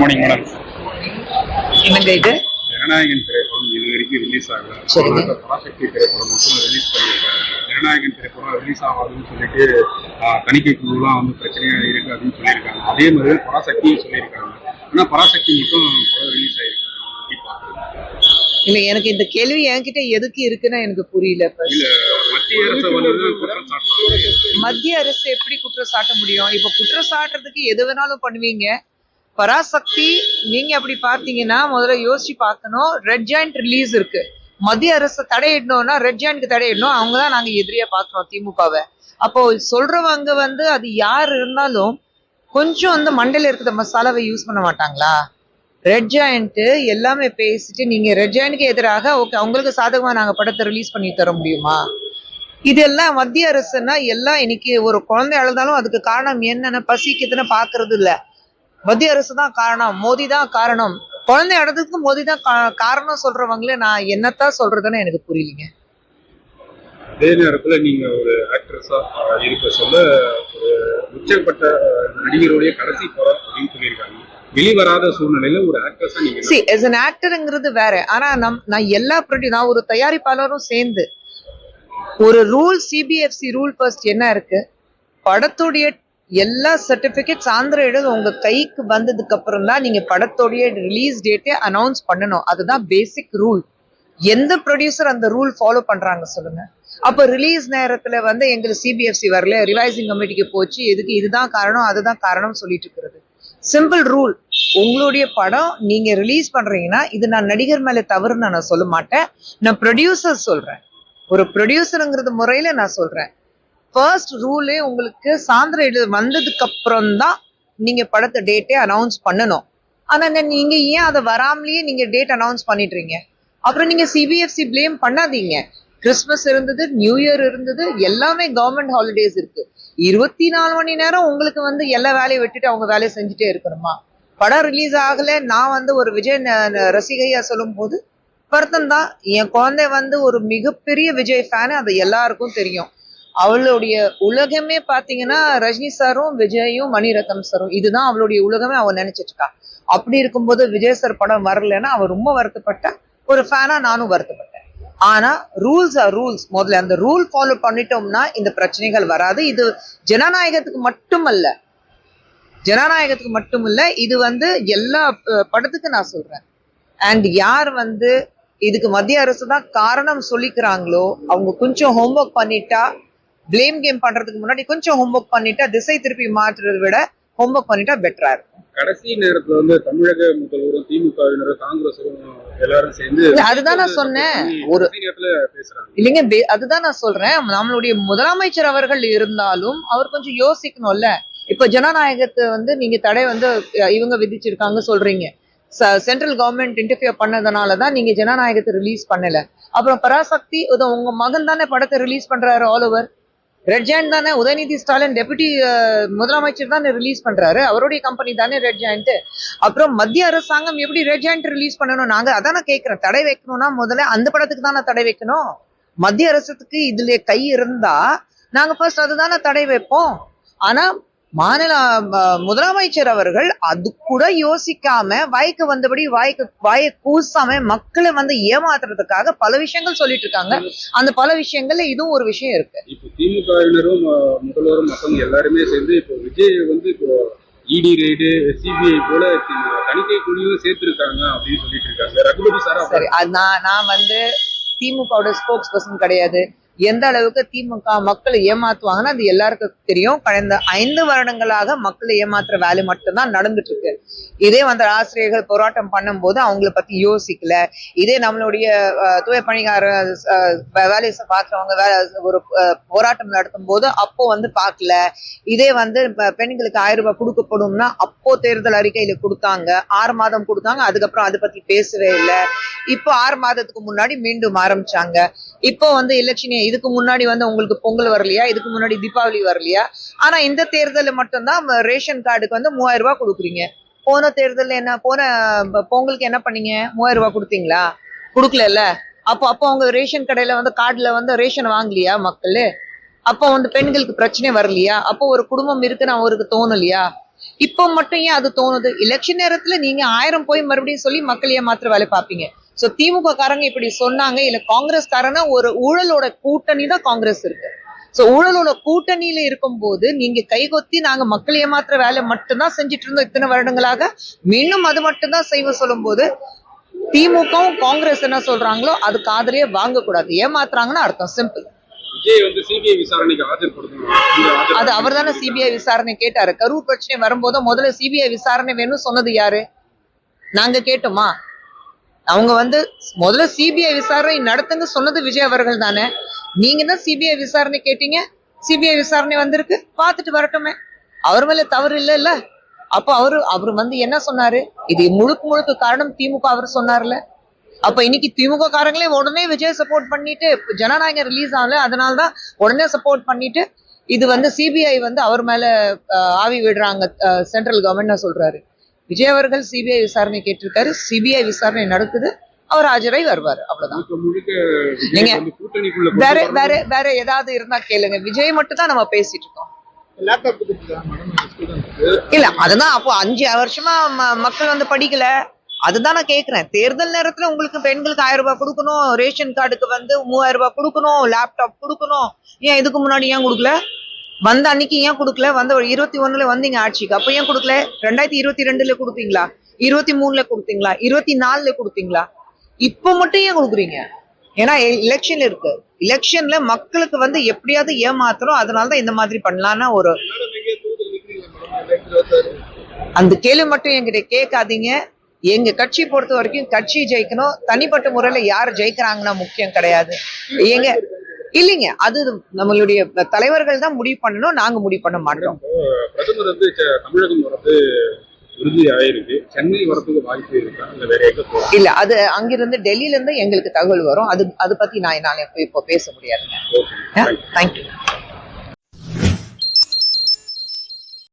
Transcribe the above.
Morning madam. என்னங்க இது? ஜனநாயகன் திரைப்படம் இது வரைக்கும் ரிலீஸ் ஆகல. பராசக்தி திரைப்படம் மட்டும் ரிலீஸ் பண்ணியிருக்காங்க. ஜனநாயகன் திரைப்படம் ரிலீஸ் ஆகாதுன்னு சொல்லிட்டு தணிக்கை குழுலாம் வந்து பிரச்சனையா இருக்கு அப்படின்னு சொல்லியிருக்காங்க. அதே மாதிரி பராசக்தியும் சொல்லியிருக்காங்க. ஆனா பராசக்தி மட்டும் ரிலீஸ் ஆயிருக்கு. இல்ல, எனக்கு இந்த கேள்வி என்கிட்ட எதுக்கு இருக்குன்னு எனக்கு புரியல. மத்திய அரசு எப்படி குற்றம் சாட்ட முடியும்? இப்ப குற்றம் சாட்டுறதுக்கு எது வேணாலும் பண்ணுவீங்க. பராசக்தி நீங்க அப்படி பாத்தீங்கன்னா முதல்ல யோசிச்சு பார்க்கணும். ரெட் ஜாயிண்ட் ரிலீஸ் இருக்கு. மத்திய அரசு தடையிடணும்னா ரெட் ஜாயிண்ட்க்கு தடையிடணும். அவங்கதான் நாங்க எதிரியா பாக்குறோம் திமுகவை. அப்போ சொல்றவங்க வந்து அது யார் இருந்தாலும் கொஞ்சம் வந்து மண்டையில இருக்கிற மசாலாவை யூஸ் பண்ண மாட்டாங்களா? ரெட் ஜாயிண்ட் எல்லாமே பேசிட்டு நீங்க ரெட் ஜாயிண்ட்க்கு எதிராக ஓகே அவங்களுக்கு சாதகமா நாங்க படத்தை ரிலீஸ் பண்ணி தர முடியுமா? இதெல்லாம் மத்திய அரசுன்னா எல்லாம் இன்னைக்கு ஒரு குழந்தை அழுதாலும் அதுக்கு காரணம் என்னன்னு பசிக்குதுன்னு பாக்குறது இல்ல. மத்திய அரசு தான் காரணம், மோடி தான் காரணம். குழந்தை அழுதுக்கு மோடி தான் காரணம் சொல்றவங்களே நான் என்னத்தான் சொல்றதுன்னு எனக்கு புரியலீங்க. அதே நேரத்துல நீங்க ஒரு ஆக்ட்ரஸா இருக்க சொல்ல ஒரு உச்சப்பட்ட நடிகருடைய கடைசி படம் அப்படின்னு சொல்லியிருக்காங்க. வெளிவராத சூழ்நிலையில ஒரு ஆக்ட்ரஸா நீங்க as an actorங்கிறது வேற. ஆனா நான் எல்லா நான் ஒரு தயாரிப்பாளரும் சேர்ந்து ஒரு ரூல், சிபிஎஃப்சி ரூல் ஃபர்ஸ்ட் என்ன இருக்கு, படத்துடைய எல்லா சர்டிபிகேட்ஸ் ஆந்திர உங்க கைக்கு வந்ததுக்கு அப்புறம் தான் நீங்க படத்தோடைய ரிலீஸ் டேட்டே அனௌன்ஸ் பண்ணணும். அதுதான் பேசிக் ரூல். எந்த ப்ரொடியூசர் அந்த ரூல் ஃபாலோ பண்றாங்க சொல்லுங்க? அப்ப ரிலீஸ் நேரத்துல வந்து எங்களுக்கு சிபிஎஃப்சி வரல, ரிவைசிங் கமிட்டிக்கு போச்சு, எதுக்கு இதுதான் காரணம் அதுதான் காரணம் சொல்லிட்டு இருக்கிறது. Simple rule. உங்களுடைய படம் நீங்க ரிலீஸ் பண்றீங்கன்னா இது நான் நடிகர் மேல தவறுன்னு நான் சொல்ல மாட்டேன். நான் ப்ரொடியூசர் சொல்றேன். ஒரு ப்ரொடியூசருங்கிறது முறையில நான் சொல்றேன். ஃபர்ஸ்ட் ரூலே உங்களுக்கு சாந்திர வந்ததுக்கு அப்புறம் தான் நீங்க படத்தை டேட்டே அனௌன்ஸ் பண்ணணும். ஆனா நீங்க ஏன் அதை வராமலேயே நீங்க டேட் அனௌன்ஸ் பண்ணிடுறீங்க? அப்புறம் நீங்க சிபிஎஃப்சி பிளேம் பண்ணாதீங்க. கிறிஸ்துமஸ் இருந்தது, நியூ இயர் இருந்தது, எல்லாமே கவர்மெண்ட் ஹாலிடேஸ் இருக்கு. 24 மணி நேரம் உங்களுக்கு வந்து எல்லா வேலையை விட்டுட்டு அவங்க வேலையை செஞ்சுட்டே இருக்கணுமா? படம் ரிலீஸ் ஆகல. நான் வந்து ஒரு விஜய் ரசிகையா சொல்லும் போது வருத்தம் தான். என் குழந்தை வந்து ஒரு மிகப்பெரிய விஜய் ஃபேனு, அது எல்லாருக்கும் தெரியும். அவளுடைய உலகமே பாத்தீங்கன்னா ரஜினி சாரும் விஜயும் மணிரத்னம் சாரும், இதுதான் அவளுடைய உலகமே அவ நினைச்சிட்டு இருக்கா. அப்படி இருக்கும்போது விஜய் சார் படம் வரலன்னா அவ ரொம்ப வருத்தப்பட்டா. ஒரு ஃபேனா நானும் வருத்தப்பட்டேன். ஆனா ரூல்ஸ் ஆர் ரூல்ஸ். முதல்ல அந்த ரூல் ஃபாலோ பண்ணிட்டோம்னா இந்த பிரச்சனைகள் வராது. இது ஜனநாயகத்துக்கு மட்டுமல்ல, இது வந்து எல்லா படத்துக்கும் நான் சொல்றேன். அண்ட் யார் வந்து இதுக்கு மத்திய அரசு தான் காரணம் சொல்லிக்கிறாங்களோ அவங்க கொஞ்சம் ஹோம்ஒர்க் பண்ணிட்டா, பிளேம் கேம் பண்றதுக்கு முன்னாடி கொஞ்சம் ஹோம்ஒர்க் பண்ணிட்டா, திசை திருப்பி மாற்றுறதை விட ஹோம்ஒர்க் பண்ணிட்டா பெட்டரா இருக்கும். கடைசி நேரத்துல வந்து தமிழக முதல்வரும் திமுகவினரும் காங்கிரஸும் எல்லாரும் சேர்ந்து அதுதான் நான் சொன்னேன். ஒரு இல்லைங்க, அதுதான் நான் சொல்றேன். நம்மளுடைய முதலமைச்சர் அவர்கள் இருந்தாலும் அவர் கொஞ்சம் யோசிக்கணும்ல. இப்ப ஜனநாயகத்தை வந்து நீங்க தடை வந்து இவங்க விதிச்சிருக்காங்க சொல்றீங்க. சென்ட்ரல் கவர்மெண்ட் இன்டர்ஃபியர் பண்ணதுனாலதான் நீங்க ஜனநாயகத்தை ரிலீஸ் பண்ணல. அப்புறம் பராசக்தி உங்க மகன் தானே படத்தை ரிலீஸ் பண்றாரு. ஆல் ஓவர் ரெட் ஜாயிண்ட் தானே. உதயநிதி ஸ்டாலின் டெபுட்டி முதலமைச்சர் தானே ரிலீஸ் பண்றாரு. அவருடைய கம்பெனி தானே ரெட் ஜாயிண்ட். அப்புறம் மத்திய அரசாங்கம் எப்படி ரெட் ஜாயிண்ட் ரிலீஸ் பண்ணணும்? நாங்க அதான கேட்கிறோம். தடை வைக்கணும்னா முதல்ல அந்த படத்துக்கு தானே தடை வைக்கணும். மத்திய அரசுக்கு இதுல கை இருந்தா நாங்க ஃபர்ஸ்ட் அதுதானே தடை வைப்போம். ஆனா மாநில முதலமைச்சர் அவர்கள் அது கூட யோசிக்காம வாய்க்கு வந்தபடி வாயை கூசாம மக்களை வந்து ஏமாத்துறதுக்காக பல விஷயங்கள் சொல்லிட்டு இருக்காங்க. அந்த பல விஷயங்கள்ல இதுவும் ஒரு விஷயம் இருக்கு. இப்போ திமுகவினரும் முதல்வரும் மற்றவங்க எல்லாருமே சேர்ந்து இப்போ விஜய் வந்து இப்போ இடி ரைடு, சிபிஐ போல தணிக்கை குழுவும் சேர்த்திருக்காங்க அப்படின்னு சொல்லிட்டு இருக்காங்க. ரகுபதி சார் சரி, நான் வந்து திமுகவோட ஸ்போக்ஸ் பர்சன் கிடையாது. எந்த அளவுக்கு திமுக மக்களை ஏமாத்துவாங்கன்னா அது எல்லாருக்கும் தெரியும். கடந்த 5 வருடங்களாக மக்களை ஏமாத்துற வேலை மட்டும்தான் நடந்துட்டு இருக்கு. இதே வந்து ஆசிரியர்கள் போராட்டம் பண்ணும் போது அவங்களை பத்தி யோசிக்கல. இதே நம்மளுடைய தூய பணிகார வேலையை பார்க்கிறவங்க ஒரு போராட்டம் நடத்தும் போது அப்போ வந்து பார்க்கல. இதே வந்து பெண்களுக்கு 1000 ரூபாய் கொடுக்கப்படும்னா அப்போ தேர்தல் அறிக்கையில கொடுத்தாங்க. 6 மாதம் கொடுத்தாங்க. அதுக்கப்புறம் அதை பத்தி பேசவே இல்லை. இப்போ 6 மாதத்துக்கு முன்னாடி மீண்டும் ஆரம்பிச்சாங்க. இப்போ வந்து எலெக்ஷன், இதுக்கு முன்னாடி வந்து உங்களுக்கு பொங்கல் வரலையா, இதுக்கு முன்னாடி தீபாவளி வரலையா? ஆனா இந்த தேர்தல் மட்டும்தான் ரேஷன் கார்டுக்கு வந்து 3000 ரூபாய் கொடுக்குறீங்க. போன தேர்தல் என்ன, போன பொங்கலுக்கு என்ன பண்ணீங்க? 3000 ரூபாய் கொடுத்தீங்களா? கொடுக்கல. அப்போ அவங்க ரேஷன் கடையில வந்து கார்டுல வந்து ரேஷன் வாங்கலையா மக்கள்? அப்போ வந்து பெண்களுக்கு பிரச்சனை வரலையா? அப்போ ஒரு குடும்பம் இருக்குன்னு அவருக்கு தோணலையா? இப்போ மட்டும் ஏன் அது தோணுது? எலெக்ஷன் நேரத்துல நீங்க 1000 போய் மறுபடியும் சொல்லி மக்கள் ஏமாத்துற வேலை பார்ப்பீங்க. சோ திமுக காரங்க இப்படி சொன்னாங்க, இல்ல காங்கிரஸ் காரனா ஒரு ஊழலோட கூட்டணி தான் காங்கிரஸ் இருக்கு. சோ ஊழலோட கூட்டணியில இருக்கும்போது நீங்க கைகொத்தி நாங்க மக்கள் ஏமாத்துற வேலை மட்டும்தான் செஞ்சுட்டு இருந்தோம் இத்தனை வருடங்களாக, மீண்டும் அது மட்டும்தான் செய்வ சொல்லும் போது திமுகவும் காங்கிரஸ் என்ன சொல்றாங்களோ அது காதலியே வாங்க கூடாது. ஏமாத்துறாங்கன்னு அர்த்தம், சிம்பிள். விஜய் வந்து சிபிஐ விசாரணைக்கு ஆஜர்படுத்தணும். அது அவர் தானே சிபிஐ விசாரணை கேட்டாரு. கரூர் பிரச்சனை வரும்போது முதல்ல சிபிஐ விசாரணை வேணும்னு சொன்னது யாரு? நாங்க கேட்டோமா? அவங்க வந்து முதல்ல சிபிஐ விசாரணை நடத்துங்க சொன்னது விஜய் அவர்கள் தானே. நீங்க தான் சிபிஐ விசாரணை கேட்டீங்க, சிபிஐ விசாரணை வந்திருக்கு, பார்த்துட்டு வரட்டுமே. அவர் மேல தவறு இல்ல. அப்போ அவரு வந்து என்ன சொன்னாரு? இது முழுக்க காரணம் திமுக அவர் சொன்னார்ல. அப்ப இன்னைக்கு திமுக காரங்களே உடனே விஜய் சப்போர்ட் பண்ணிட்டு, ஜனநாயகம் ரிலீஸ் ஆகல அதனாலதான் உடனே சப்போர்ட் பண்ணிட்டு இது வந்து சிபிஐ வந்து அவர் மேல ஆவி விடுறாங்க சென்ட்ரல் கவர்மெண்ட் சொல்றாரு. விஜய் அவர்கள் சிபிஐ விசாரணை கேட்டிருக்காரு, சிபிஐ விசாரணை நடக்குது, அவர் ஆஜராய் வருவாரு, அவ்வளவுதான். நீங்க வேற ஏதாவது இருந்தா கேளுங்க. விஜய் மட்டும் தான் நம்ம பேசிட்டு இருக்கோம். இல்ல அதுதான் அப்போ 5 வருஷமா மக்கள் வந்து படிக்கல. அதுதான் நான் கேக்குறேன். தேர்தல் நேரத்துல உங்களுக்கு பெண்களுக்கு 1000 ரூபாய் கொடுக்கணும், ரேஷன் கார்டுக்கு வந்து 3000 ரூபாய் கொடுக்கணும், லேப்டாப் கொடுக்கணும். ஏன் இதுக்கு முன்னாடி ஏன் கொடுக்கல? வந்த அன்னைக்கு ஏன் கொடுக்கல? வந்த 21ல வந்தீங்க ஆட்சிக்கு, அப்ப ஏன் கொடுக்கல? 2022ல கொடுத்தீங்களா? 23ல கொடுத்தீங்களா? 24ல கொடுத்தீங்களா? இப்ப மட்டும் ஏன் கொடுக்குறீங்க? ஏன்னா எலெக்ஷன் இருக்கு. எலெக்ஷன்ல மக்களுக்கு வந்து எப்படியாவது ஏமாத்துறோம், அதனாலதான் இந்த மாதிரி பண்ணலாம்னா ஒரு அந்த கேள்வி மட்டும் என்கிட்ட கேட்காதீங்க. எங்க கட்சி பொறுத்த வரைக்கும் கட்சி ஜெயிக்கணும், தனிப்பட்ட முறையில யார் ஜெயிக்கிறாங்கன்னா முக்கியம் கிடையாது. இல்லைங்க, அது நம்மளுடைய தலைவர்கள் தான் முடிவு பண்ணணும், நாங்க முடிவு பண்ண மாட்டோம். பிரதமர் வந்து தமிழகம் வரது உறுதி ஆயிருக்கு, சென்னை வரதுக்கு வாய்ப்பு இருக்கா இல்ல வேற எங்க? இல்ல அது அங்கிருந்து டெல்லியில இருந்து எங்களுக்கு தகவல் வரும். அது பத்தி நான் இப்போ பேச முடியாதுங்க. தேங்க்யூ.